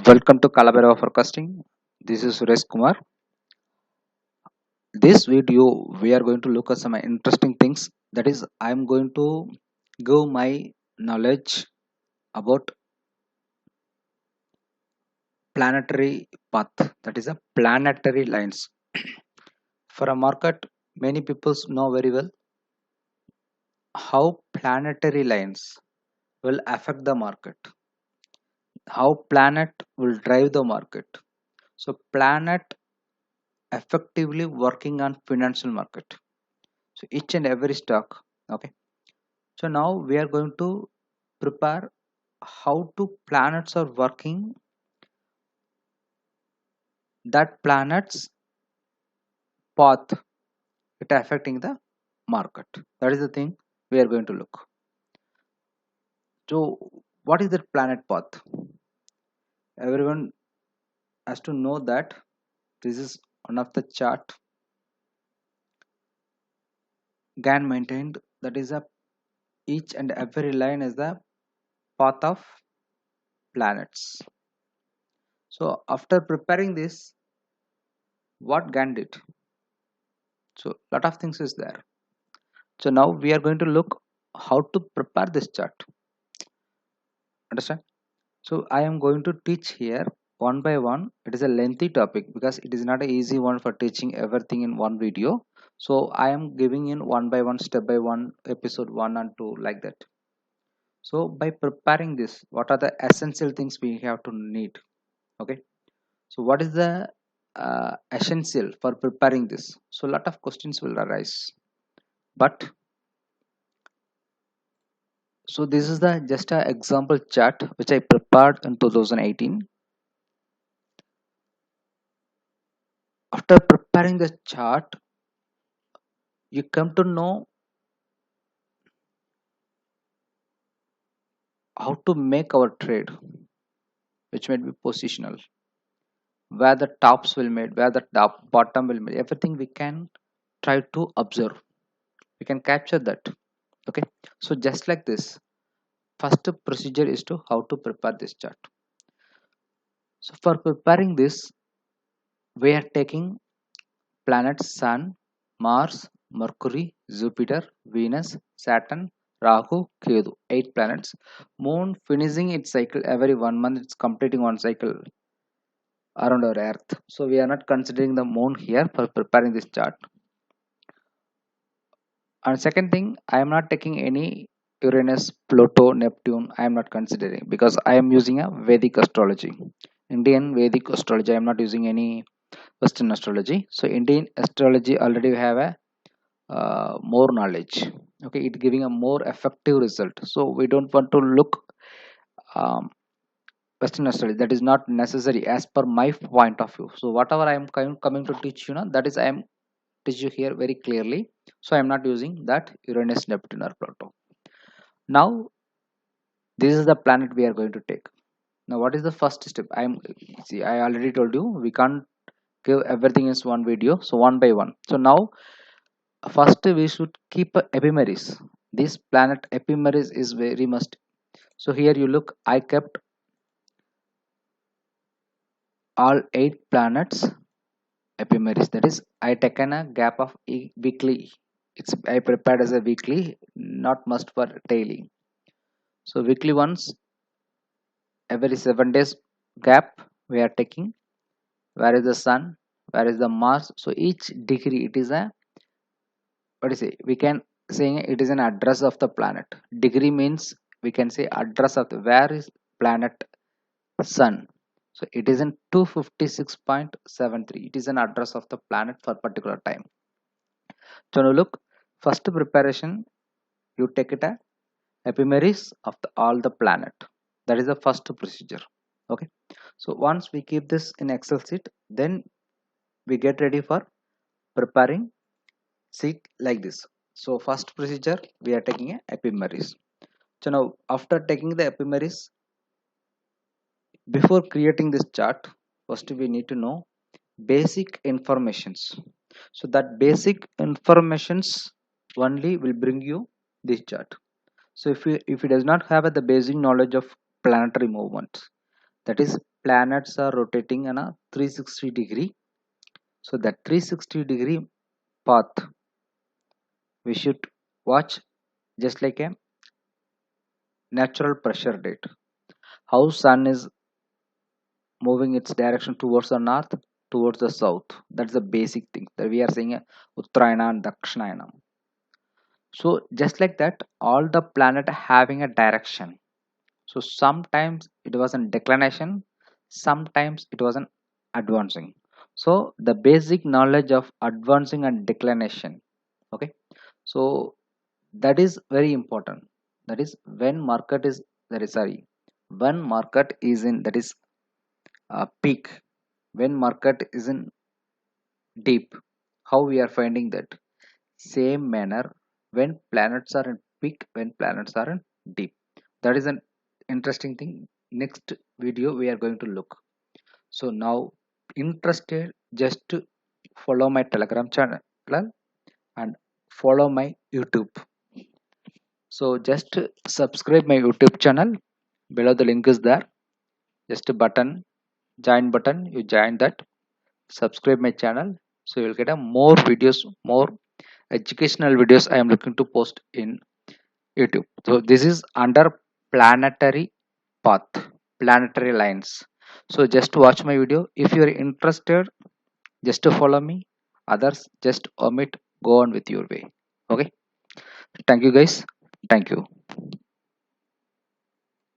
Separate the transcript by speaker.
Speaker 1: Welcome to Calabara Forecasting. This is Suresh Kumar. This video we are going to look at some interesting things. That is, I am going to give my knowledge about planetary path. That is a planetary lines. For a market, many people know very well how planetary lines will affect the market. How planet will drive the market. So planet effectively working on financial market. So each and every stock. Okay. So now we are going to prepare how to planets are working, that planets path it affecting the market. That is the thing we are going to look. So what is that planet path? Everyone has to know that this is one of the chart Gann maintained, that is a each and every line is the path of planets. So after preparing this, what Gann did? So lot of things is there. So now we are going to look how to prepare this chart. Understand? So I am going to teach here one by one. It is a lengthy topic because it is not an easy one for teaching everything in one video. So I am giving in one by one, step by one, episode 1 and 2 like that. So by preparing this, what are the essential things we have to need? Okay. So what is the essential for preparing this? So a lot of questions will arise. But so this is the just a example chart which I prepared in 2018. After preparing the chart, you come to know how to make our trade, which may be positional, where the tops will made, where the top bottom will made. Everything we can try to observe. We can capture that. Okay. So just like this, first procedure is to how to prepare this chart. So for preparing this, we are taking planets Sun, Mars, Mercury, Jupiter, Venus, Saturn, Rahu, Ketu, 8 planets. Moon finishing its cycle every 1 month, it's completing one cycle around our Earth. So we are not considering the moon here for preparing this chart. And second thing, I am not taking any Uranus, Pluto, Neptune. I am not considering because I am using a Vedic astrology, Indian Vedic astrology. I am not using any Western astrology. So Indian astrology already have a more knowledge. Okay, it giving a more effective result. So we don't want to look um, Western astrology. That is not necessary as per my point of view. So whatever I am coming to teach you now, that is I am teach you here very clearly. So I am not using that Uranus, Neptune, or Pluto. Now this is the planet we are going to take. Now what is the first step? I already told you we can't give everything in one video. So one by one. So now first we should keep a ephemeris. This planet ephemeris is very must. So here you look, I kept all 8 planets ephemeris. That is I taken a gap of weekly. It's I prepared as a weekly, not must for daily. So weekly ones, every 7 days gap we are taking. Where is the sun, where is the Mars? So each degree it is a, what is it, we can say it is an address of the planet. Degree means we can say address of the, where is planet sun. So it is in 256.73. It is an address of the planet for particular time. So now look, first preparation, you take it a ephemeris of all the planet. That is the first procedure. Okay. So once we keep this in Excel sheet, then we get ready for preparing sheet like this. So first procedure, we are taking a ephemeris. So now after taking the ephemeris, before creating this chart, first we need to know basic informations. So that basic informations only will bring you this chart. So if you does not have the basic knowledge of planetary movement, that is planets are rotating on a 360 degree. So that 360 degree path we should watch just like a natural pressure date. How sun is moving its direction towards the north, towards the south. That's the basic thing that we are saying Uttarayana and Dakshinayana. So just like that, all the planet having a direction. So sometimes it was in declination, sometimes it was an advancing. So the basic knowledge of advancing and declination. Okay. So that is very important. That is when market is that is sorry when market is in that is peak, when market is in deep. How we are finding that? Same manner when planets are in peak, when planets are in deep. That is an interesting thing. Next video we are going to look. So now interested, just to follow my Telegram channel and follow my YouTube. So just subscribe my YouTube channel. Below the link is there. Just a button, join button. You join that. Subscribe my channel. So you'll get a more videos, more educational videos I am looking to post in YouTube. So this is under planetary path, planetary lines. So just watch my video. If you are interested, just to follow me. Others just omit. Go on with your way. Okay. Thank you guys. Thank you.